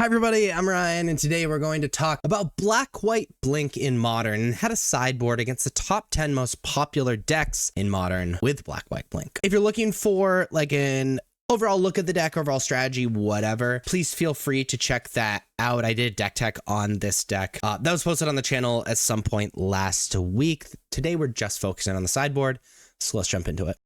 Hi everybody, I'm Ryan, and today we're going to talk about Black-White Blink in Modern and how to sideboard against the top 10 most popular decks in Modern with Black-White Blink. If you're looking for like an overall look at the deck, overall strategy, whatever, please feel free to check that out. I did deck tech on this deck. That was posted on the channel at some point last week. Today we're just focusing on the sideboard, so let's jump into it.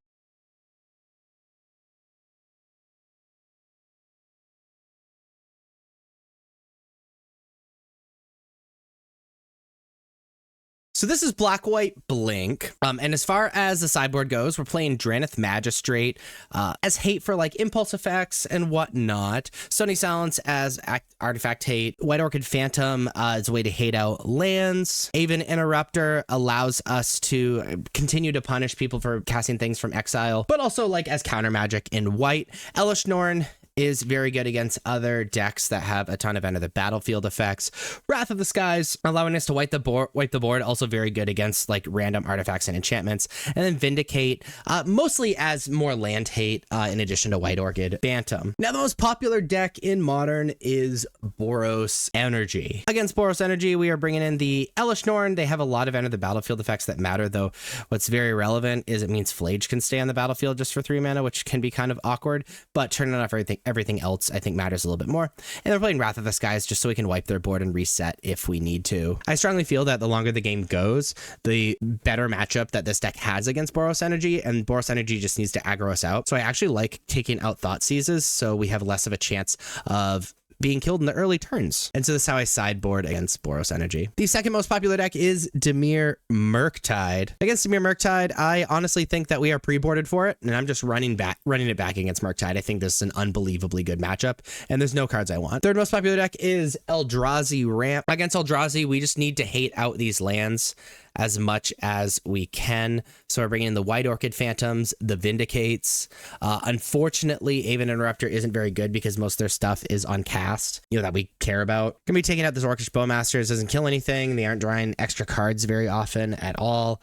So this is Black-White Blink, and as far as the sideboard goes, we're playing Drannith Magistrate as hate for like impulse effects and whatnot. Stony Silence as artifact hate. White Orchid Phantom is a way to hate out lands. Aven Interrupter allows us to continue to punish people for casting things from exile, but also like as counter magic in white. Elesh Norn is very good against other decks that have a ton of end of the battlefield effects. Wrath of the Skies, allowing us to wipe the board, also very good against like random artifacts and enchantments. And then Vindicate, mostly as more land hate in addition to White Orchid Phantom. Now the most popular deck in Modern is Boros Energy. Against Boros Energy, we are bringing in the Elesh Norn. They have a lot of end of the battlefield effects that matter, though. What's very relevant is it means Flage can stay on the battlefield just for 3 mana, which can be kind of awkward, but turning off everything else I think matters a little bit more. And they're playing Wrath of the Skies just so we can wipe their board and reset if we need to. I strongly feel that the longer the game goes, the better matchup that this deck has against Boros Energy, and Boros Energy just needs to aggro us out. So I actually like taking out Thoughtseizes so we have less of a chance of being killed in the early turns. And so this is how I sideboard against Boros Energy. The second most popular deck is Dimir Murktide. Against Dimir Murktide, I honestly think that we are pre-boarded for it, and I'm just running it back against Murktide. I think this is an unbelievably good matchup, and there's no cards I want. Third most popular deck is Eldrazi Ramp. Against Eldrazi, we just need to hate out these lands as much as we can. So we're bringing in the White Orchid Phantoms, the Vindicates. Unfortunately, Aven Interrupter isn't very good because most of their stuff is on cast, that we care about. Gonna be taking out this Orcish Bowmasters, doesn't kill anything. They aren't drawing extra cards very often at all.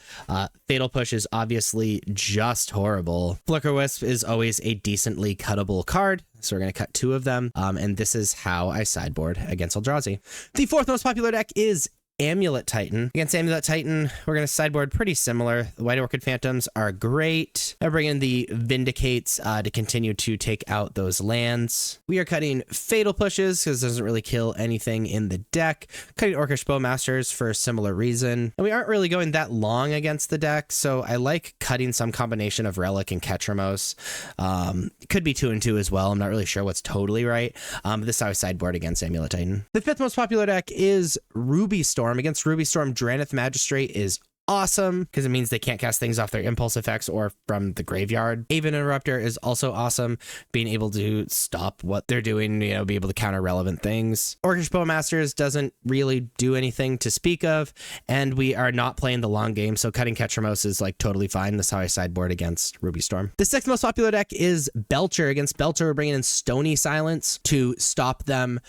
Fatal Push is obviously just horrible. Flicker Wisp is always a decently cuttable card, so we're going to cut 2 of them, and this is how I sideboard against Eldrazi. The fourth most popular deck is Amulet Titan. Against Amulet Titan, we're going to sideboard pretty similar. The White Orchid Phantoms are great. I bring in the Vindicates to continue to take out those lands. We are cutting Fatal Pushes because it doesn't really kill anything in the deck. Cutting Orcish Bowmasters for a similar reason. And we aren't really going that long against the deck, so I like cutting some combination of Relic and Ketramos. Could be 2 and 2 as well. I'm not really sure what's totally right. But this is how I sideboard against Amulet Titan. The fifth most popular deck is Ruby Storm. Against Ruby Storm, Drannith Magistrate is awesome because it means they can't cast things off their impulse effects or from the graveyard. Aven Interrupter is also awesome, being able to stop what they're doing, be able to counter relevant things. Orcish Bowmasters doesn't really do anything to speak of, and we are not playing the long game, so cutting Ketramos is like totally fine. That's how I sideboard against Ruby Storm. The sixth most popular deck is Belcher. Against Belcher, we're bringing in Stony Silence to stop them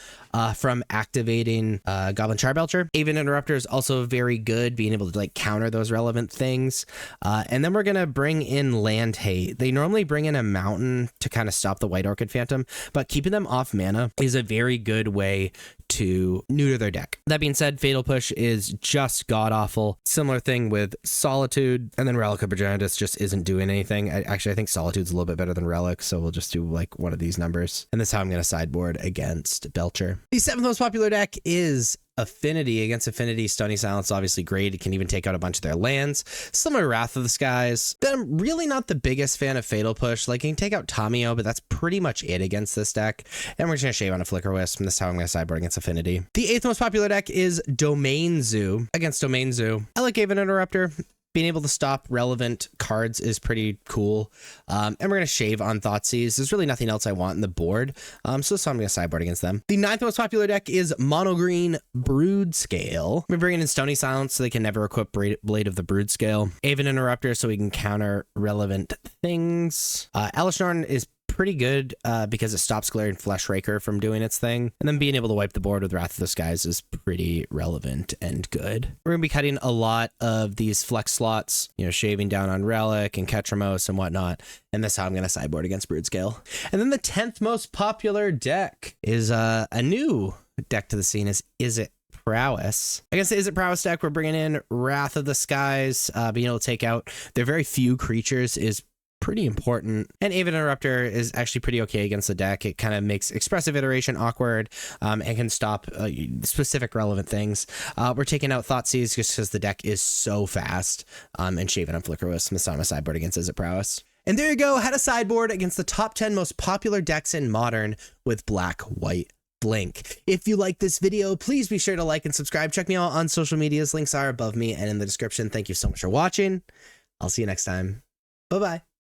from activating Goblin Charbelcher. Aven Interrupter is also very good, being able to like counter those relevant things. And then we're going to bring in Land Hate. They normally bring in a mountain to kind of stop the White Orchid Phantom, but keeping them off mana is a very good way to neuter their deck. That being said, Fatal Push is just god-awful. Similar thing with Solitude, and then Relic of Progenitus just isn't doing anything. I think Solitude's a little bit better than Relic, so we'll just do like one of these numbers. And that's how I'm going to sideboard against Belcher. The seventh most popular deck is Affinity. Against Affinity, Stony Silence obviously great. It can even take out a bunch of their lands. Similar Wrath of the Skies. Then I'm really not the biggest fan of Fatal Push. Like, you can take out Tamio, but that's pretty much it against this deck. And we're just going to shave on a Flicker Wisp, and this is how I'm going to sideboard against Affinity. The eighth most popular deck is Domain Zoo. Against Domain Zoo, I like Aven Interrupter. Being able to stop relevant cards is pretty cool. And we're going to shave on Thoughtseize. There's really nothing else I want in the board. So I'm going to sideboard against them. The ninth most popular deck is Mono Green Broodscale. We're bringing in Stony Silence so they can never equip Blade of the Broodscale. Aven Interrupter so we can counter relevant things. Elesh Norn is pretty good because it stops Glaring Flesh Raker from doing its thing. And then being able to wipe the board with Wrath of the Skies is pretty relevant and good. We're going to be cutting a lot of these flex slots, you know, shaving down on Relic and Ketramos and whatnot. And that's how I'm going to sideboard against Broodscale. And then the 10th most popular deck is a new deck to the scene is Izzet Prowess. Against the Izzet Prowess deck, we're bringing in Wrath of the Skies. Being able to take out their very few creatures is pretty important. And Avid Interrupter is actually pretty okay against the deck. It kind of makes Expressive Iteration awkward and can stop specific relevant things. We're taking out Thoughtseize just because the deck is so fast, and shaving on Flickerwisp. That's on a sideboard against Izzet Prowess. And there you go, had a sideboard against the top 10 most popular decks in Modern with Black, White, Blink. If you like this video, please be sure to like and subscribe. Check me out on social medias. Links are above me and in the description. Thank you so much for watching. I'll see you next time. Bye-bye.